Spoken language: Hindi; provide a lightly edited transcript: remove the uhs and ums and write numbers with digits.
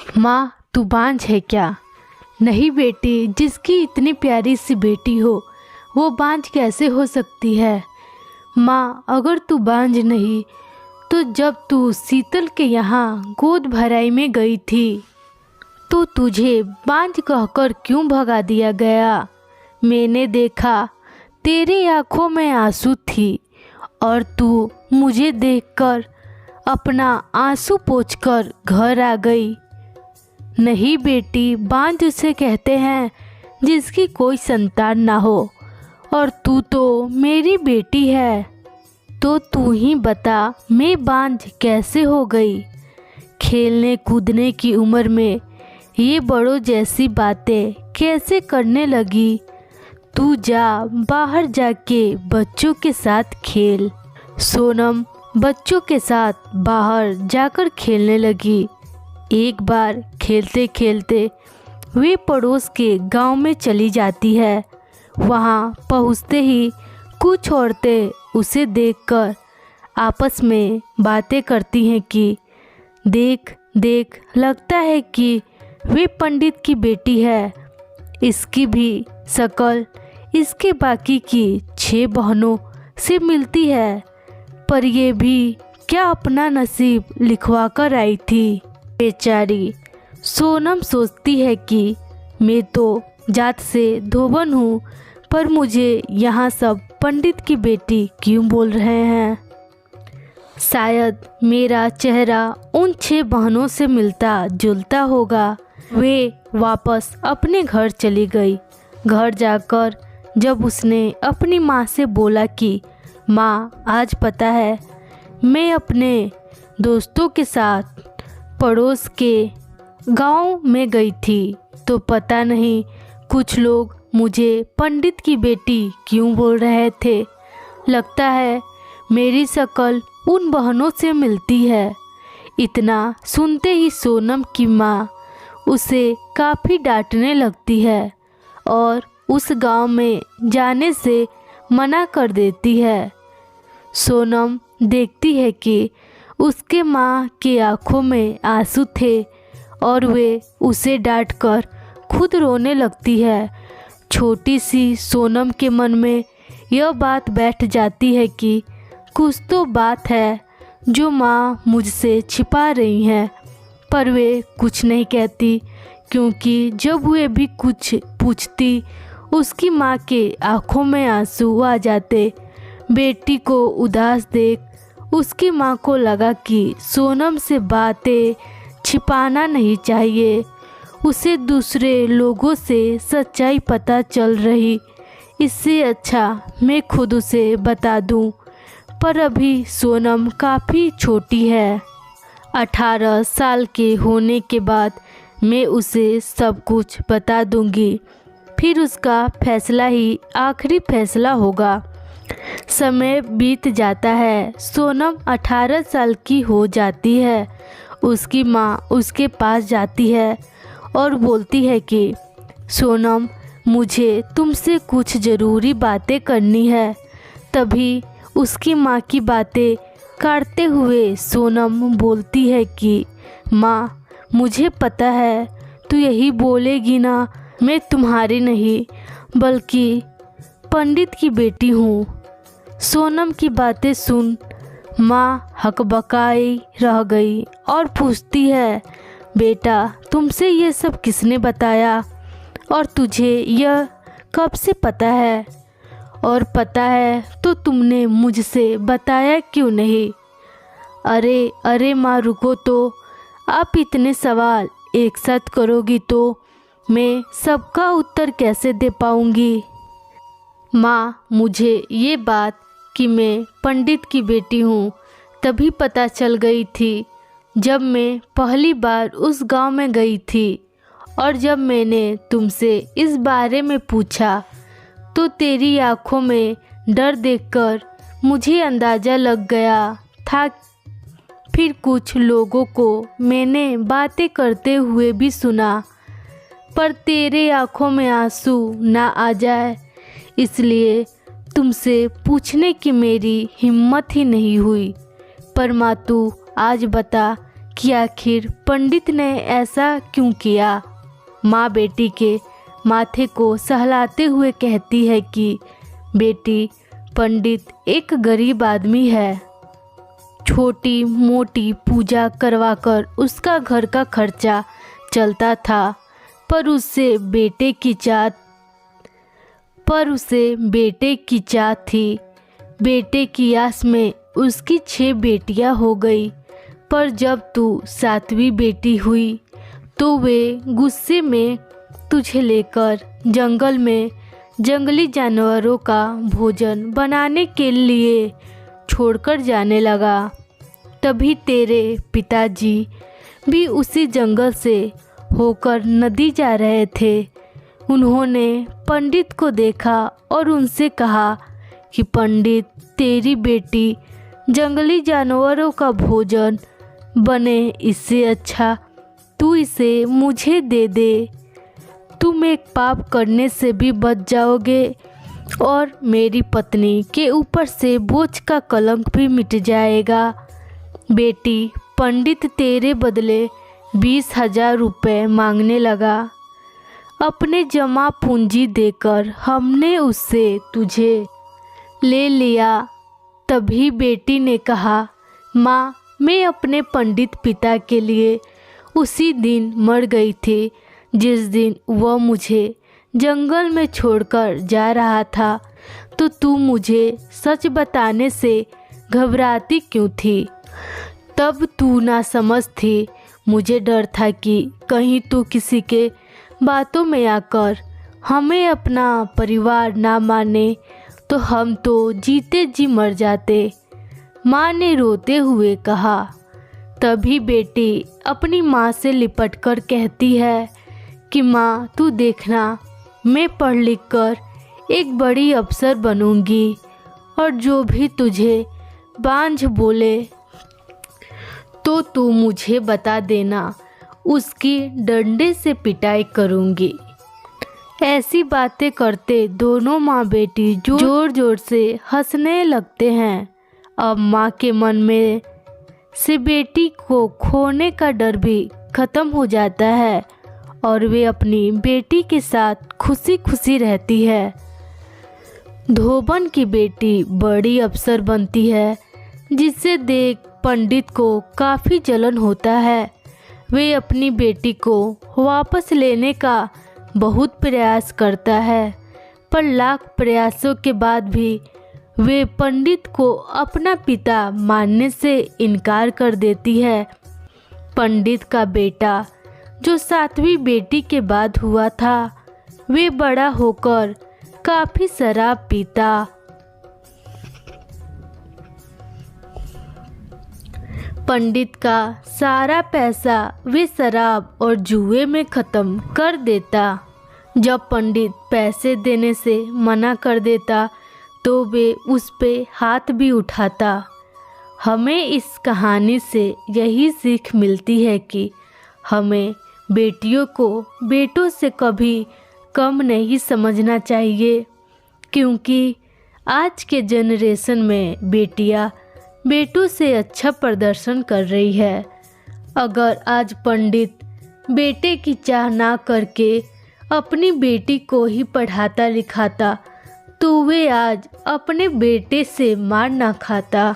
माँ तू बांझ है क्या? नहीं बेटी, जिसकी इतनी प्यारी सी बेटी हो वो बांझ कैसे हो सकती है? माँ अगर तू बांझ नहीं तो जब तू शीतल के यहाँ गोद भराई में गई थी तो तुझे बांझ कहकर क्यों भगा दिया गया? मैंने देखा तेरी आंखों में आंसू थी और तू मुझे देखकर अपना आंसू पोंछकर घर आ गई। नहीं बेटी, बांझ उसे कहते हैं जिसकी कोई संतान ना हो, और तू तो मेरी बेटी है। तो तू ही बता मैं बांझ कैसे हो गई? खेलने कूदने की उम्र में ये बड़ों जैसी बातें कैसे करने लगी? तू जा बाहर जाके बच्चों के साथ खेल। सोनम बच्चों के साथ बाहर जाकर खेलने लगी। एक बार खेलते खेलते वे पड़ोस के गांव में चली जाती है। वहां पहुंचते ही कुछ औरतें उसे देखकर आपस में बातें करती हैं कि देख देख, लगता है कि वे पंडित की बेटी है। इसकी भी शक्ल इसके बाकी की 6 बहनों से मिलती है, पर ये भी क्या अपना नसीब लिखवा कर आई थी। बेचारी सोनम सोचती है कि मैं तो जात से धोबन हूँ, पर मुझे यहाँ सब पंडित की बेटी क्यों बोल रहे हैं? शायद मेरा चेहरा उन 6 बहनों से मिलता जुलता होगा। वे वापस अपने घर चली गई। घर जाकर जब उसने अपनी माँ से बोला कि माँ, आज पता है मैं अपने दोस्तों के साथ पड़ोस के गांव में गई थी, तो पता नहीं कुछ लोग मुझे पंडित की बेटी क्यों बोल रहे थे। लगता है मेरी शक्ल उन बहनों से मिलती है। इतना सुनते ही सोनम की माँ उसे काफ़ी डांटने लगती है और उस गांव में जाने से मना कर देती है। सोनम देखती है कि उसके माँ की आंखों में आंसू थे और वे उसे डांटकर खुद रोने लगती है। छोटी सी सोनम के मन में यह बात बैठ जाती है कि कुछ तो बात है जो माँ मुझसे छिपा रही हैं, पर वे कुछ नहीं कहती, क्योंकि जब वे भी कुछ पूछती उसकी माँ के आंखों में आंसू आ जाते। बेटी को उदास देख उसकी माँ को लगा कि सोनम से बातें छिपाना नहीं चाहिए। उसे दूसरे लोगों से सच्चाई पता चल रही, इससे अच्छा मैं खुद उसे बता दूं। पर अभी सोनम काफ़ी छोटी है। 18 साल के होने के बाद मैं उसे सब कुछ बता दूंगी, फिर उसका फैसला ही आखिरी फैसला होगा। समय बीत जाता है। सोनम 18 साल की हो जाती है। उसकी माँ उसके पास जाती है और बोलती है कि सोनम, मुझे तुमसे कुछ ज़रूरी बातें करनी है। तभी उसकी माँ की बातें काटते हुए सोनम बोलती है कि माँ, मुझे पता है तू यही बोलेगी ना, मैं तुम्हारी नहीं बल्कि पंडित की बेटी हूँ। सोनम की बातें सुन माँ हकबकाई रह गई और पूछती है, बेटा तुमसे ये सब किसने बताया और तुझे यह कब से पता है? और पता है तो तुमने मुझसे बताया क्यों नहीं? अरे अरे माँ रुको तो, आप इतने सवाल एक साथ करोगी तो मैं सबका उत्तर कैसे दे पाऊँगी? माँ, मुझे ये बात कि मैं पंडित की बेटी हूँ तभी पता चल गई थी जब मैं पहली बार उस गांव में गई थी, और जब मैंने तुमसे इस बारे में पूछा तो तेरी आंखों में डर देखकर मुझे अंदाज़ा लग गया था। फिर कुछ लोगों को मैंने बातें करते हुए भी सुना, पर तेरे आंखों में आंसू ना आ जाए इसलिए तुमसे पूछने की मेरी हिम्मत ही नहीं हुई। पर माँ, तू आज बता कि आखिर पंडित ने ऐसा क्यों किया। माँ बेटी के माथे को सहलाते हुए कहती है कि बेटी, पंडित एक गरीब आदमी है। छोटी मोटी पूजा करवाकर उसका घर का खर्चा चलता था, पर उसे बेटे की चाह थी। बेटे की आस में उसकी 6 बेटियां हो गई, पर जब तू 7वीं बेटी हुई तो वे गुस्से में तुझे लेकर जंगल में जंगली जानवरों का भोजन बनाने के लिए छोड़कर जाने लगा। तभी तेरे पिताजी भी उसी जंगल से होकर नदी जा रहे थे। उन्होंने पंडित को देखा और उनसे कहा कि पंडित, तेरी बेटी जंगली जानवरों का भोजन बने, इससे अच्छा तू इसे मुझे दे दे। तुम एक पाप करने से भी बच जाओगे और मेरी पत्नी के ऊपर से बोझ का कलंक भी मिट जाएगा। बेटी, पंडित तेरे बदले 20,000 रुपये मांगने लगा। अपने जमा पूंजी देकर हमने उससे तुझे ले लिया। तभी बेटी ने कहा, माँ, मैं अपने पंडित पिता के लिए उसी दिन मर गई थी जिस दिन वह मुझे जंगल में छोड़कर जा रहा था। तो तू मुझे सच बताने से घबराती क्यों थी? तब तू ना समझ थी। मुझे डर था कि कहीं तू किसी के बातों में आकर हमें अपना परिवार ना माने तो हम तो जीते जी मर जाते, माँ ने रोते हुए कहा। तभी बेटी अपनी माँ से लिपट कर कहती है कि माँ, तू देखना, मैं पढ़ लिख कर एक बड़ी अफसर बनूंगी और जो भी तुझे बांझ बोले तो तू मुझे बता देना, उसकी डंडे से पिटाई करूंगी। ऐसी बातें करते दोनों माँ बेटी जोर जोर से हंसने लगते हैं। अब माँ के मन में से बेटी को खोने का डर भी खत्म हो जाता है और वे अपनी बेटी के साथ खुशी खुशी रहती है। धोबन की बेटी बड़ी अफसर बनती है, जिसे देख पंडित को काफ़ी जलन होता है। वे अपनी बेटी को वापस लेने का बहुत प्रयास करता है, पर लाख प्रयासों के बाद भी वे पंडित को अपना पिता मानने से इनकार कर देती है। पंडित का बेटा जो 7वीं बेटी के बाद हुआ था, वे बड़ा होकर काफ़ी शराब पीता। पंडित का सारा पैसा वे शराब और जुए में ख़त्म कर देता। जब पंडित पैसे देने से मना कर देता तो वे उस पे हाथ भी उठाता। हमें इस कहानी से यही सीख मिलती है कि हमें बेटियों को बेटों से कभी कम नहीं समझना चाहिए, क्योंकि आज के जनरेशन में बेटियां बेटों से अच्छा प्रदर्शन कर रही है। अगर आज पंडित बेटे की चाह ना करके अपनी बेटी को ही पढ़ाता लिखाता तो वे आज अपने बेटे से मार ना खाता।